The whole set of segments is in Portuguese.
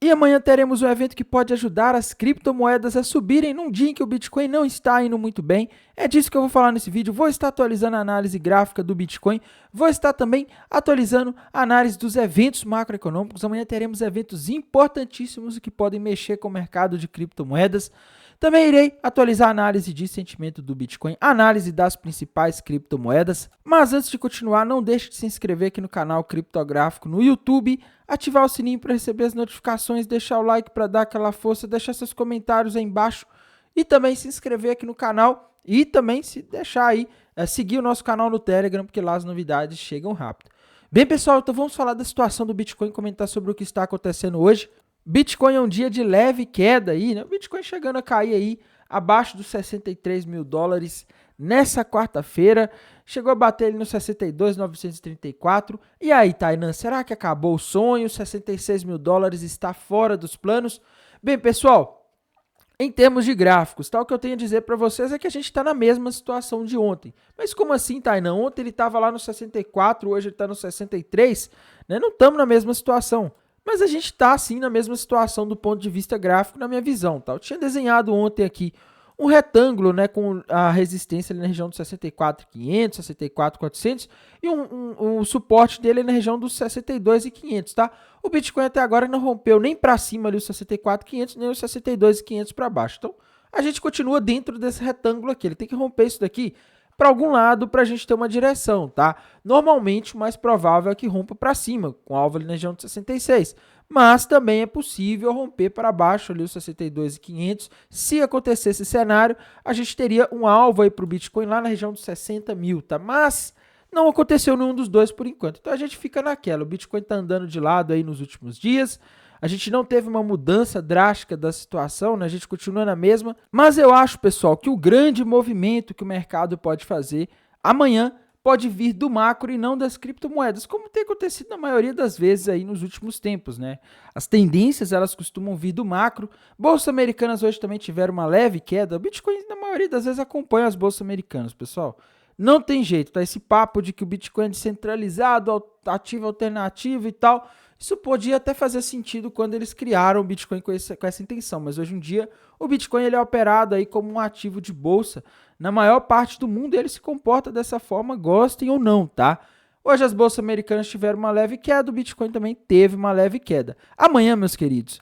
E amanhã teremos um evento que pode ajudar as criptomoedas a subirem num dia em que o Bitcoin não está indo muito bem. É disso que eu vou falar nesse vídeo. Vou estar atualizando a análise gráfica do Bitcoin. Vou estar também atualizando a análise dos eventos macroeconômicos. Amanhã teremos eventos importantíssimos que podem mexer com o mercado de criptomoedas. Também irei atualizar a análise de sentimento do Bitcoin, análise das principais criptomoedas. Mas antes de continuar, não deixe de se inscrever aqui no canal Criptográfico no YouTube, ativar o sininho para receber as notificações, deixar o like para dar aquela força, deixar seus comentários aí embaixo e também se inscrever aqui no canal e também se deixar aí, seguir o nosso canal no Telegram, porque lá as novidades chegam rápido. Bem, pessoal, então vamos falar da situação do Bitcoin, comentar sobre o que está acontecendo hoje. Bitcoin é um dia de leve queda aí, né? O Bitcoin chegando a cair aí abaixo dos 63 mil dólares nessa quarta-feira. Chegou a bater ali nos 62.934. E aí, Tainan, será que acabou o sonho? 66 mil dólares está fora dos planos? Bem, pessoal, em termos de gráficos, tá? O que eu tenho a dizer para vocês é que a gente está na mesma situação de ontem. Mas como assim, Tainan? Ontem ele estava lá no 64, hoje ele está no 63, né? Não estamos na mesma situação. Mas a gente está, sim, na mesma situação do ponto de vista gráfico, na minha visão. Tá? Eu tinha desenhado ontem aqui um retângulo, né, com a resistência ali na região dos 64.500, 64.400 e um suporte dele na região dos 62.500, tá? O Bitcoin até agora não rompeu nem para cima ali os 64.500, nem os 62.500 para baixo. Então, a gente continua dentro desse retângulo aqui. Ele tem que romper isso daqui para algum lado para a gente ter uma direção, tá? Normalmente, o mais provável é que rompa para cima, com alvo ali na região de 66. Mas também é possível romper para baixo ali os 62.500. Se acontecesse esse cenário, a gente teria um alvo aí para o Bitcoin lá na região dos 60 mil, tá? Mas não aconteceu nenhum dos dois por enquanto. Então a gente fica naquela. O Bitcoin está andando de lado aí nos últimos dias. A gente não teve uma mudança drástica da situação, né? A gente continua na mesma. Mas eu acho, pessoal, que o grande movimento que o mercado pode fazer amanhã pode vir do macro e não das criptomoedas, como tem acontecido na maioria das vezes aí nos últimos tempos, né? As tendências, elas costumam vir do macro. Bolsas americanas hoje também tiveram uma leve queda. O Bitcoin, na maioria das vezes, acompanha as bolsas americanas, pessoal. Não tem jeito, tá? Esse papo de que o Bitcoin é descentralizado, ativo alternativo e tal, isso podia até fazer sentido quando eles criaram o Bitcoin com essa intenção, mas hoje em dia o Bitcoin ele é operado aí como um ativo de bolsa. Na maior parte do mundo ele se comporta dessa forma, gostem ou não, tá? Hoje as bolsas americanas tiveram uma leve queda, o Bitcoin também teve uma leve queda. Amanhã, meus queridos,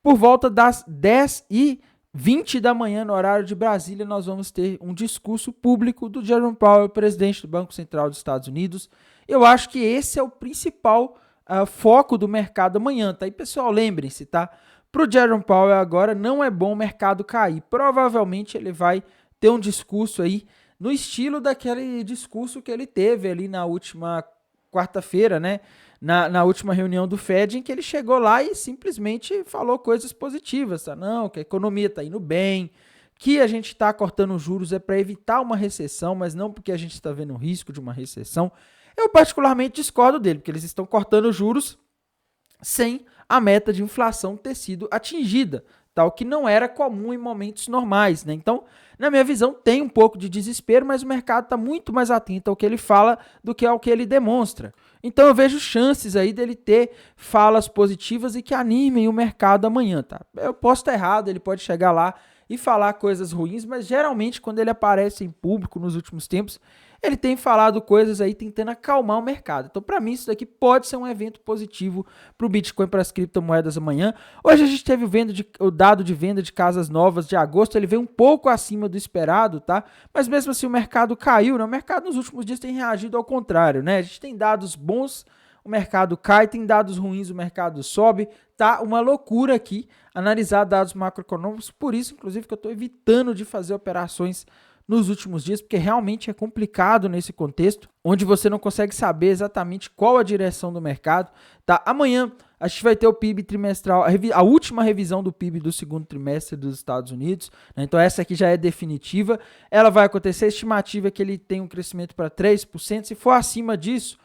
por volta das 10h20 da manhã, no horário de Brasília, nós vamos ter um discurso público do Jerome Powell, presidente do Banco Central dos Estados Unidos. Eu acho que esse é o principal foco do mercado amanhã, tá? E pessoal, lembrem-se, tá? Para o Jerome Powell agora não é bom o mercado cair. Provavelmente ele vai ter um discurso aí no estilo daquele discurso que ele teve ali na última quarta-feira, né? Na última reunião do Fed, em que ele chegou lá e simplesmente falou coisas positivas, tá? Não, que a economia está indo bem, que a gente está cortando os juros é para evitar uma recessão, mas não porque a gente está vendo o risco de uma recessão. Eu particularmente discordo dele, porque eles estão cortando juros sem a meta de inflação ter sido atingida, tal que não era comum em momentos normais, né? Então, na minha visão, tem um pouco de desespero, mas o mercado está muito mais atento ao que ele fala do que ao que ele demonstra. Então, eu vejo chances aí dele ter falas positivas e que animem o mercado amanhã, tá? Eu posso estar errado, ele pode chegar lá e falar coisas ruins, mas geralmente quando ele aparece em público nos últimos tempos, ele tem falado coisas aí tentando acalmar o mercado. Então, para mim, isso daqui pode ser um evento positivo para o Bitcoin, para as criptomoedas amanhã. Hoje a gente teve o dado de venda de casas novas de agosto, ele veio um pouco acima do esperado, tá? Mas mesmo assim o mercado caiu, né? O mercado nos últimos dias tem reagido ao contrário, né? A gente tem dados bons, o mercado cai, tem dados ruins, o mercado sobe. Tá uma loucura aqui analisar dados macroeconômicos, por isso, inclusive, que eu estou evitando de fazer operações nos últimos dias, porque realmente é complicado nesse contexto, onde você não consegue saber exatamente qual a direção do mercado. Tá? Amanhã a gente vai ter o PIB trimestral, a última revisão do PIB do segundo trimestre dos Estados Unidos, né? Então essa aqui já é definitiva, ela vai acontecer, a estimativa é que ele tem um crescimento para 3%, se for acima disso,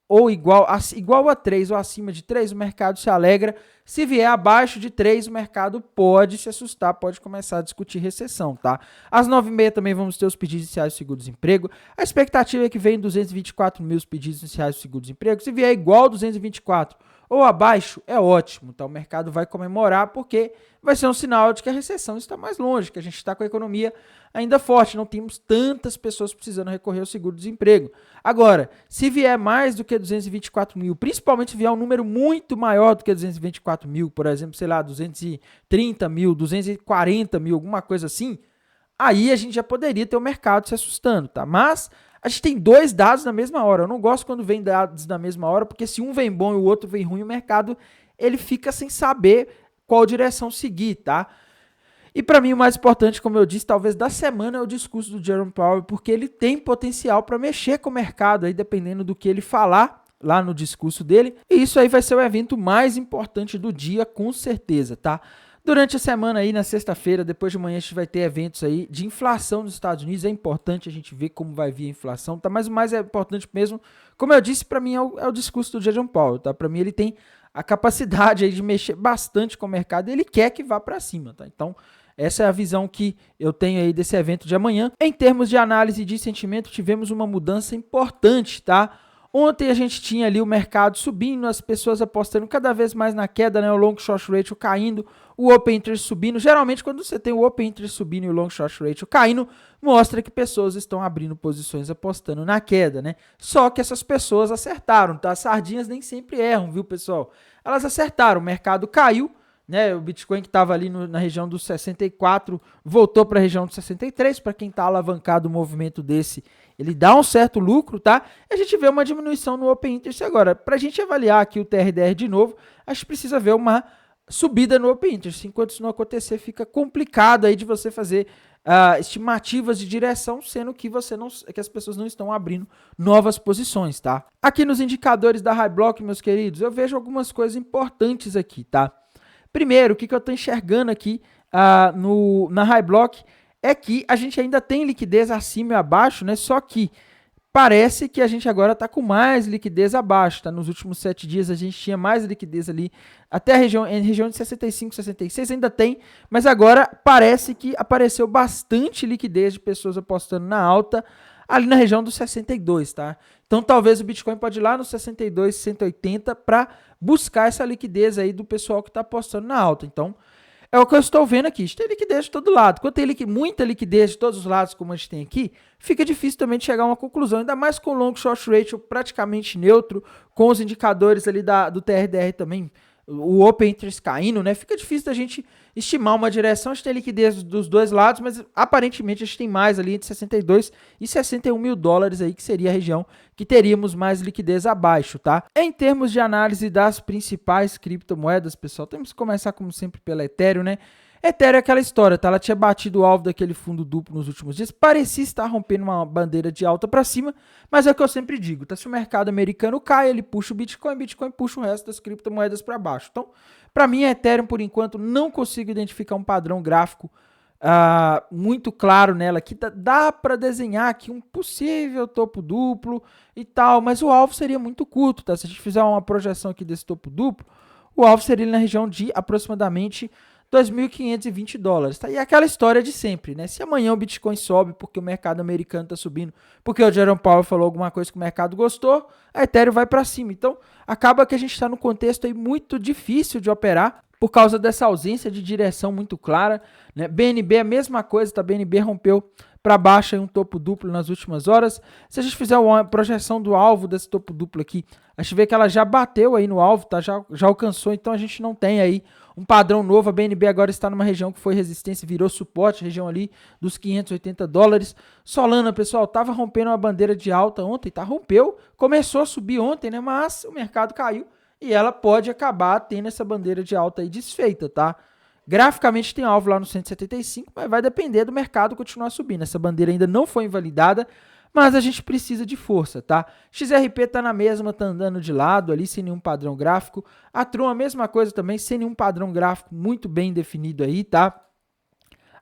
ou igual a 3 ou acima de 3, o mercado se alegra. Se vier abaixo de 3, o mercado pode se assustar, pode começar a discutir recessão, tá? Às 9h30 também vamos ter os pedidos iniciais de seguro-desemprego. A expectativa é que venham 224 mil pedidos iniciais de seguro-desemprego. Se vier igual 224 ou abaixo, é ótimo, tá? O mercado vai comemorar porque vai ser um sinal de que a recessão está mais longe, que a gente está com a economia ainda forte, não temos tantas pessoas precisando recorrer ao seguro-desemprego. Agora, se vier mais do que 224 mil, principalmente se vier um número muito maior do que 224 mil, por exemplo, sei lá, 230 mil, 240 mil, alguma coisa assim, aí a gente já poderia ter o mercado se assustando, tá? Mas a gente tem dois dados na mesma hora. Eu não gosto quando vem dados na mesma hora, porque se um vem bom e o outro vem ruim, o mercado ele fica sem saber qual direção seguir, tá? E para mim o mais importante, como eu disse, talvez da semana é o discurso do Jerome Powell, porque ele tem potencial para mexer com o mercado, aí dependendo do que ele falar lá no discurso dele. E isso aí vai ser o evento mais importante do dia, com certeza, tá? Durante a semana aí, na sexta-feira, depois de amanhã, a gente vai ter eventos aí de inflação nos Estados Unidos. É importante a gente ver como vai vir a inflação, tá? Mas o mais importante mesmo, como eu disse, para mim é o discurso do Jerome Powell, tá? Para mim ele tem a capacidade aí de mexer bastante com o mercado e ele quer que vá para cima, tá? Então, essa é a visão que eu tenho aí desse evento de amanhã. Em termos de análise de sentimento, tivemos uma mudança importante, tá? Ontem a gente tinha ali o mercado subindo, as pessoas apostando cada vez mais na queda, né? O long short ratio caindo, o open interest subindo. Geralmente, quando você tem o open interest subindo e o long short ratio caindo, mostra que pessoas estão abrindo posições apostando na queda, né? Só que essas pessoas acertaram, tá? As sardinhas nem sempre erram, viu, pessoal? Elas acertaram, o mercado caiu, né? O Bitcoin que estava ali na região dos 64 voltou para a região dos 63. Para quem está alavancado, um movimento desse, ele dá um certo lucro, tá? E a gente vê uma diminuição no Open Interest agora. Para a gente avaliar aqui o TRDR de novo, a gente precisa ver uma subida no Open Interest. Enquanto isso não acontecer, fica complicado aí de você fazer estimativas de direção, sendo que que as pessoas não estão abrindo novas posições, tá? Aqui nos indicadores da High Block, meus queridos, eu vejo algumas coisas importantes aqui, tá? Primeiro, o que eu estou enxergando aqui na High Block é que a gente ainda tem liquidez acima e abaixo, né? Só que parece que a gente agora está com mais liquidez abaixo, tá? Nos últimos 7 dias a gente tinha mais liquidez ali, até em região de 65, 66 ainda tem, mas agora parece que apareceu bastante liquidez de pessoas apostando na alta ali na região dos 62, tá? Então talvez o Bitcoin pode ir lá nos 62, 180 para buscar essa liquidez aí do pessoal que está apostando na alta. Então é o que eu estou vendo aqui. A gente tem liquidez de todo lado. Quando tem muita liquidez de todos os lados, como a gente tem aqui, fica difícil também de chegar a uma conclusão, ainda mais com o long short ratio praticamente neutro, com os indicadores ali do TRDR também, o Open Interest caindo, né? Fica difícil da gente estimar uma direção. A gente tem liquidez dos dois lados, mas aparentemente a gente tem mais ali entre 62 e 61 mil dólares aí, que seria a região que teríamos mais liquidez abaixo, tá? Em termos de análise das principais criptomoedas, pessoal, temos que começar como sempre pela Ethereum, né? Ethereum é aquela história, tá? Ela tinha batido o alvo daquele fundo duplo nos últimos dias, parecia estar rompendo uma bandeira de alta para cima, mas é o que eu sempre digo, tá? Se o mercado americano cai, ele puxa o Bitcoin puxa o resto das criptomoedas para baixo. Então, para mim, a Ethereum, por enquanto, não consigo identificar um padrão gráfico muito claro nela, que dá para desenhar aqui um possível topo duplo e tal, mas o alvo seria muito curto, tá? Se a gente fizer uma projeção aqui desse topo duplo, o alvo seria na região de aproximadamente 2.520 dólares, tá? E é aquela história de sempre, né? Se amanhã o Bitcoin sobe porque o mercado americano está subindo, porque o Jerome Powell falou alguma coisa que o mercado gostou, a Ethereum vai para cima. Então, acaba que a gente está num contexto aí muito difícil de operar por causa dessa ausência de direção muito clara, né? BNB é a mesma coisa, tá? BNB rompeu para baixo aí um topo duplo nas últimas horas. Se a gente fizer uma projeção do alvo desse topo duplo aqui, a gente vê que ela já bateu aí no alvo, tá? Já alcançou, então a gente não tem aí um padrão novo. A BNB agora está numa região que foi resistência, virou suporte, região ali dos 580 dólares. Solana, pessoal, estava rompendo uma bandeira de alta ontem, tá? Rompeu, começou a subir ontem, né? Mas o mercado caiu e ela pode acabar tendo essa bandeira de alta aí desfeita, tá? Graficamente tem alvo lá no 175, mas vai depender do mercado continuar subindo. Essa bandeira ainda não foi invalidada, mas a gente precisa de força, tá? XRP tá na mesma, tá andando de lado ali, sem nenhum padrão gráfico. A Tron, a mesma coisa também, sem nenhum padrão gráfico muito bem definido aí, tá?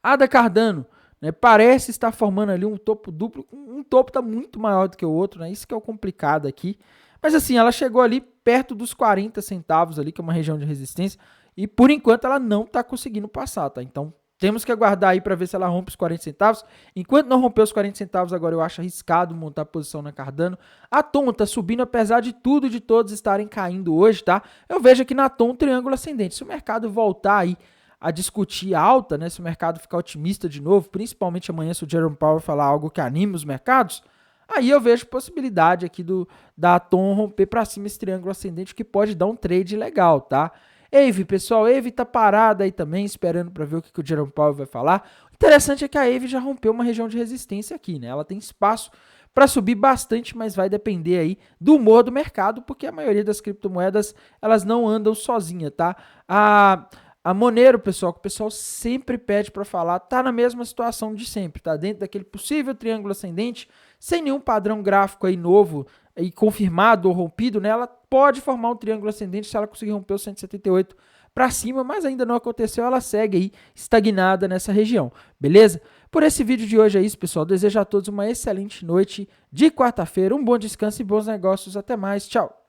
ADA Cardano, né, parece estar formando ali um topo duplo. Um topo tá muito maior do que o outro, né? Isso que é o complicado aqui. Mas assim, ela chegou ali perto dos 40 centavos ali, que é uma região de resistência. E por enquanto ela não está conseguindo passar, tá? Então Temos que aguardar aí para ver se ela rompe os 40 centavos. Enquanto não romper os 40 centavos, agora eu acho arriscado montar posição na Cardano. A TOM está subindo, apesar de tudo e de todos estarem caindo hoje, tá? Eu vejo aqui na TOM um triângulo ascendente. Se o mercado voltar aí a discutir alta, né? Se o mercado ficar otimista de novo, principalmente amanhã se o Jerome Powell falar algo que anime os mercados, aí eu vejo possibilidade aqui da TOM romper para cima esse triângulo ascendente que pode dar um trade legal, tá? AVE, pessoal, AVE tá parada aí também, esperando para ver o que o Jerome Powell vai falar. O interessante é que a AVE já rompeu uma região de resistência aqui, né? Ela tem espaço para subir bastante, mas vai depender aí do humor do mercado, porque a maioria das criptomoedas, elas não andam sozinha, tá? A Monero, pessoal, que o pessoal sempre pede para falar, tá na mesma situação de sempre, tá dentro daquele possível triângulo ascendente, sem nenhum padrão gráfico aí novo e confirmado ou rompido, né? Ela pode formar um triângulo ascendente se ela conseguir romper o 178 para cima, mas ainda não aconteceu, ela segue aí estagnada nessa região, beleza? Por esse vídeo de hoje é isso, pessoal. Desejo a todos uma excelente noite de quarta-feira, um bom descanso e bons negócios. Até mais, tchau!